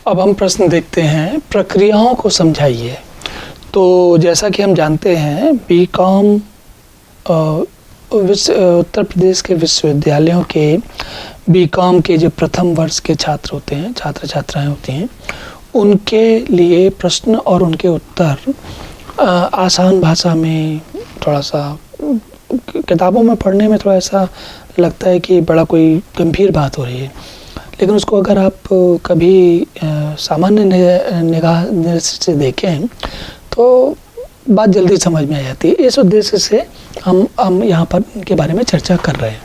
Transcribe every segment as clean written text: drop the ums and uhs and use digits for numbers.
अब हम प्रश्न देखते हैं, प्रक्रियाओं को समझाइए। तो जैसा कि हम जानते हैं, बीकॉम उत्तर प्रदेश के विश्वविद्यालयों के बीकॉम के जो प्रथम वर्ष के छात्र होते हैं, छात्र छात्राएं होती हैं, उनके लिए प्रश्न और उनके उत्तर आसान भाषा में, थोड़ा सा किताबों में पढ़ने में थोड़ा ऐसा लगता है कि बड़ा कोई गंभीर बात हो रही है, लेकिन उसको अगर आप कभी सामान्य निगाह से देखें तो बात जल्दी समझ में आ जाती है। इस उद्देश्य से हम यहाँ पर इनके बारे में चर्चा कर रहे हैं।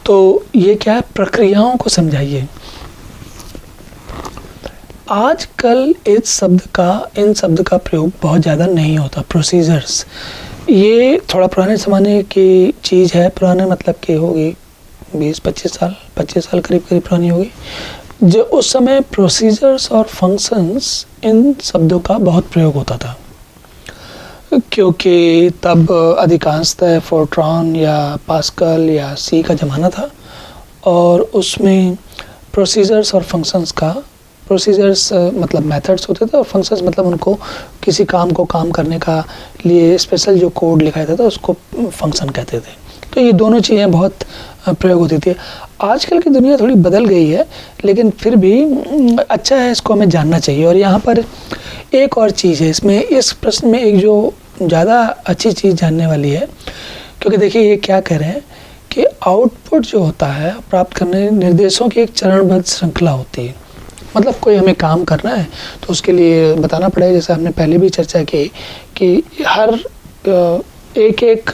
तो ये क्या है, प्रक्रियाओं को समझाइए। आजकल इन शब्द का प्रयोग बहुत ज़्यादा नहीं होता। प्रोसीजर्स, ये थोड़ा पुराने ज़माने की चीज़ है। पुराने मतलब कि होगी 20-25 साल करीब पुरानी होगी, जो उस समय प्रोसीजर्स और फंक्शंस इन शब्दों का बहुत प्रयोग होता था, क्योंकि तब अधिकांशतः फोर्ट्रॉन या पास्कल या सी का ज़माना था, और उसमें प्रोसीजर्स और फंक्शंस का, प्रोसीजर्स मतलब मेथड्स होते थे और फंक्शंस मतलब उनको किसी काम को काम करने का लिए स्पेशल जो कोड लिखा जाता था उसको फंक्शन कहते थे। तो ये दोनों चीज़ें बहुत प्रयोग होती थी। आजकल की दुनिया थोड़ी बदल गई है, लेकिन फिर भी अच्छा है, इसको हमें जानना चाहिए। और यहाँ पर एक और चीज़ है इसमें, इस प्रश्न में एक जो ज़्यादा अच्छी चीज़ जानने वाली है, क्योंकि देखिए ये क्या कह रहे हैं कि आउटपुट जो होता है प्राप्त करने निर्देशों की एक चरणबद्ध श्रृंखला होती है। मतलब कोई हमें काम करना है तो उसके लिए बताना पड़ेगा, जैसे हमने पहले भी चर्चा की कि हर एक एक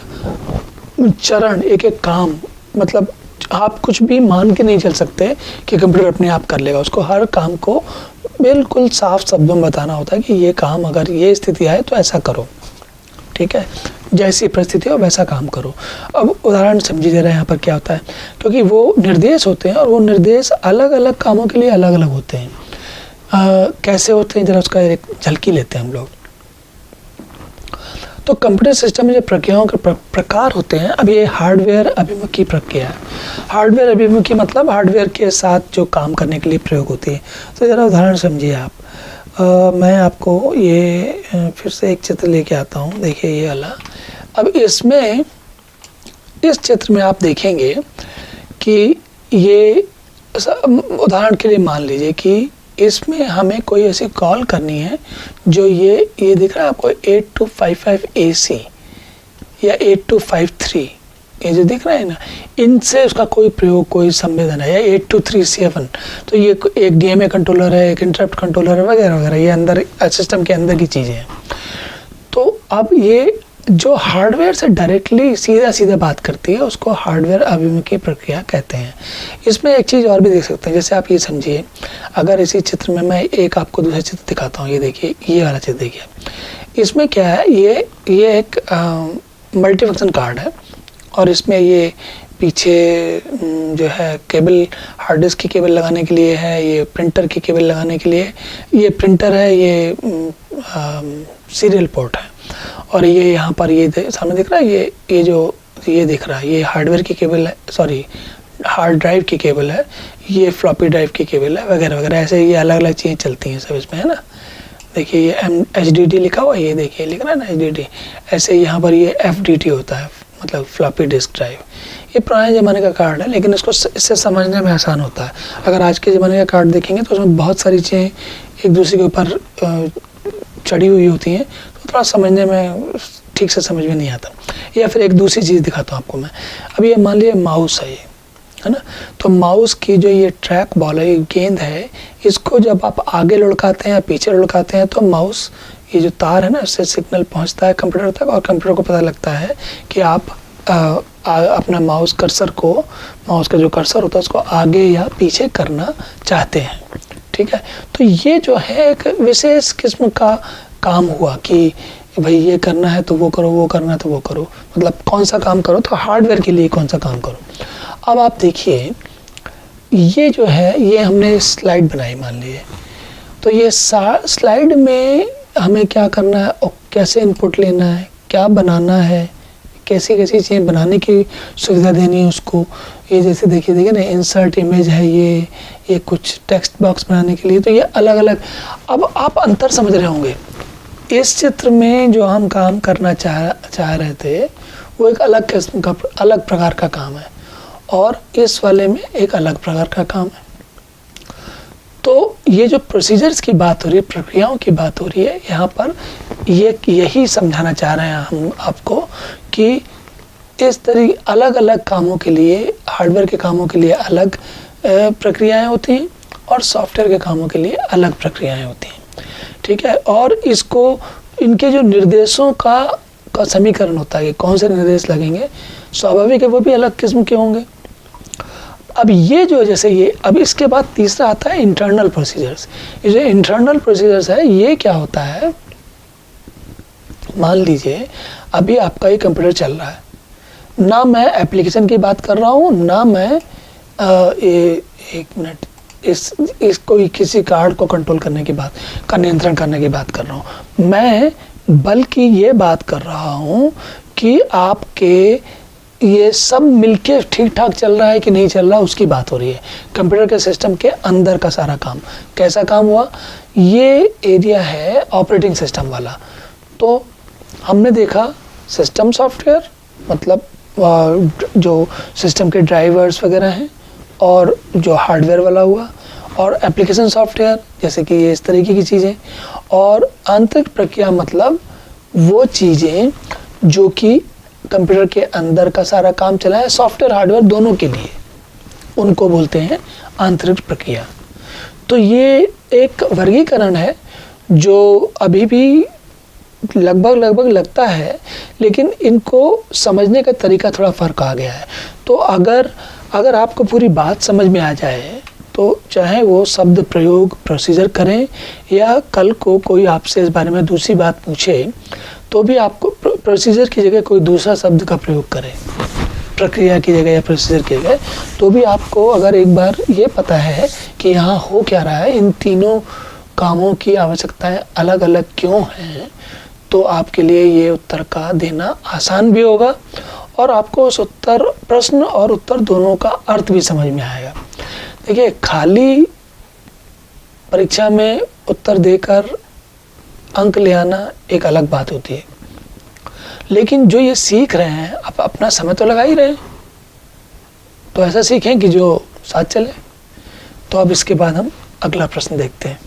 चरण, एक एक काम, मतलब आप कुछ भी मान के नहीं चल सकते कि कंप्यूटर अपने आप कर लेगा। उसको हर काम को बिल्कुल साफ शब्दों में बताना होता है कि ये काम अगर ये स्थिति आए तो ऐसा करो, ठीक है, जैसी परिस्थिति हो वैसा काम करो। अब उदाहरण समझिए जरा यहाँ पर क्या होता है, क्योंकि वो निर्देश होते हैं और वो निर्देश अलग अलग कामों के लिए अलग अलग होते हैं। कैसे होते हैं जरा उसका एक झलकी लेते हैं हम लोग। तो कंप्यूटर सिस्टम में जो प्रक्रियाओं के प्रकार होते हैं, अब ये हार्डवेयर अभिमुखी प्रक्रिया है। हार्डवेयर अभिमुखी मतलब हार्डवेयर के साथ जो काम करने के लिए प्रयोग होती है। तो ज़रा उदाहरण समझिए आप। मैं आपको ये फिर से एक चित्र लेके आता हूँ, देखिए ये वाला। अब इसमें, इस चित्र में आप देखेंगे कि ये उदाहरण के लिए मान लीजिए कि इसमें हमें कोई ऐसी कॉल करनी है जो ये दिख रहा है आपको 8255 AC या 8253, ये जो दिख रहा है ना, इनसे उसका कोई प्रयोग, कोई संवेदन है, या 8237, तो ये एक DMA कंट्रोलर है, एक इंटरप्ट कंट्रोलर है, वगैरह वगैरह, ये अंदर सिस्टम के अंदर की चीज़ें हैं। तो अब ये जो हार्डवेयर से डायरेक्टली सीधा बात करती है उसको हार्डवेयर अभिमुखी प्रक्रिया कहते हैं। इसमें एक चीज़ और भी देख सकते हैं, जैसे आप ये समझिए, अगर इसी चित्र में मैं एक आपको दूसरा चित्र दिखाता हूँ, ये देखिए, ये वाला चित्र देखिए। इसमें क्या है, ये एक मल्टीफंक्शन कार्ड है, और इसमें ये पीछे जो है केबल, हार्ड डिस्क की केबल लगाने के लिए है, ये प्रिंटर की केबल लगाने के लिए, ये प्रिंटर है, ये सीरियल पोर्ट है, और ये यहाँ पर ये सामने दिख रहा है, ये जो ये दिख रहा है, ये हार्डवेयर की केबल है, सॉरी हार्ड ड्राइव की केबल है, ये फ्लॉपी ड्राइव की केबल है, वगैरह वगैरह, ऐसे ये अलग अलग चीज़ें चलती हैं सब इसमें, है ना। देखिए ये HDD लिखा हुआ है, ये देखिए लिख रहा है ना HDD, ऐसे यहाँ पर ये FDD होता है, मतलब फ्लॉपी डिस्क ड्राइव। ये पुराने ज़माने का कार्ड है, लेकिन इसको इससे समझने में आसान होता है। अगर आज के ज़माने का कार्ड देखेंगे तो उसमें बहुत सारी चीज़ें एक दूसरे के ऊपर चढ़ी हुई होती हैं, तो थोड़ा समझने में ठीक से समझ में नहीं आता। या फिर एक दूसरी चीज़ दिखाता हूँ आपको मैं। अब ये मान लीजिए माउस है, ये है ना, तो माउस की जो ये ट्रैक बॉल है, ये गेंद है, इसको जब आप आगे लुढ़काते हैं या पीछे लुढ़काते हैं तो माउस, ये जो तार है ना, इससे सिग्नल पहुंचता है कंप्यूटर तक, और कंप्यूटर को पता लगता है कि आप अपना माउस का जो कर्सर होता है उसको आगे या पीछे करना चाहते हैं, ठीक है। तो ये जो है एक विशेष किस्म का काम हुआ कि भाई ये करना है तो वो करो, वो करना है तो वो करो, मतलब कौन सा काम करो, तो हार्डवेयर के लिए कौन सा काम करो। अब आप देखिए, ये जो है, ये हमने स्लाइड बनाई मान लीजिए, तो ये स्लाइड में हमें क्या करना है और कैसे इनपुट लेना है, क्या बनाना है, कैसी कैसी चीज़ें बनाने की सुविधा देनी है उसको, ये जैसे देखिए ना, इंसर्ट इमेज है, ये कुछ टेक्स्ट बॉक्स बनाने के लिए, तो ये अलग अलग। अब आप अंतर समझ रहे होंगे, इस चित्र में जो हम काम करना चाह रहे थे वो एक अलग किस्म का, अलग प्रकार का काम है, और इस वाले में एक अलग प्रकार का काम है। तो ये जो प्रोसीजर्स की बात हो रही है, प्रक्रियाओं की बात हो रही है, यहाँ पर यही समझाना चाह रहे हैं हम आपको कि इस तरह अलग अलग कामों के लिए, हार्डवेयर के कामों के लिए अलग प्रक्रियाएं होती हैं और सॉफ्टवेयर के कामों के लिए अलग प्रक्रियाएं होती हैं, ठीक है। और इसको, इनके जो निर्देशों का समीकरण होता है कि कौन से निर्देश लगेंगे, स्वाभाविक है वो भी अलग किस्म के होंगे। अब ये जो, जैसे ये, अब इसके बाद तीसरा आता है इंटरनल प्रोसीजर्स। ये जो इंटरनल प्रोसीजर्स है, ये क्या होता है, मान लीजिए अभी आपका ये कंप्यूटर चल रहा है, ना मैं एप्लीकेशन की बात कर रहा हूँ, ना मैं एक मिनट, इस कोई किसी कार्ड को कंट्रोल करने की बात, का नियंत्रण करने की बात कर रहा हूँ मैं, बल्कि ये बात कर रहा हूँ कि आपके ये सब मिलके ठीक ठाक चल रहा है कि नहीं चल रहा, उसकी बात हो रही है। कंप्यूटर के सिस्टम के अंदर का सारा काम कैसा काम हुआ, ये एरिया है ऑपरेटिंग सिस्टम वाला। तो हमने देखा सिस्टम सॉफ्टवेयर, मतलब जो सिस्टम के ड्राइवर्स वगैरह हैं, और जो हार्डवेयर वाला हुआ, और एप्लीकेशन सॉफ्टवेयर जैसे कि ये इस तरीके की चीज़ें, और आंतरिक प्रक्रिया मतलब वो चीज़ें जो कि कंप्यूटर के अंदर का सारा काम चला है, सॉफ्टवेयर हार्डवेयर दोनों के लिए, उनको बोलते हैं आंतरिक प्रक्रिया। तो ये एक वर्गीकरण है जो अभी भी लगभग लगता है, लेकिन इनको समझने का तरीका थोड़ा फ़र्क आ गया है। तो अगर आपको पूरी बात समझ में आ जाए, तो चाहे वो शब्द प्रयोग प्रोसीजर करें, या कल को कोई आपसे इस बारे में दूसरी बात पूछे, तो भी आपको प्रोसीजर की जगह कोई दूसरा शब्द का प्रयोग करें, प्रक्रिया की जगह या प्रोसीजर की जगह, तो भी आपको अगर एक बार ये पता है कि यहाँ हो क्या रहा है, इन तीनों कामों की आवश्यकताएं अलग अलग क्यों हैं, तो आपके लिए ये उत्तर का देना आसान भी होगा, और आपको उस उत्तर, प्रश्न और उत्तर दोनों का अर्थ भी समझ में आएगा। देखिए, खाली परीक्षा में उत्तर देकर अंक ले आना एक अलग बात होती है, लेकिन जो ये सीख रहे हैं, आप अपना समय तो लगा ही रहे हैं, तो ऐसा सीखें कि जो साथ चले। तो अब इसके बाद हम अगला प्रश्न देखते हैं।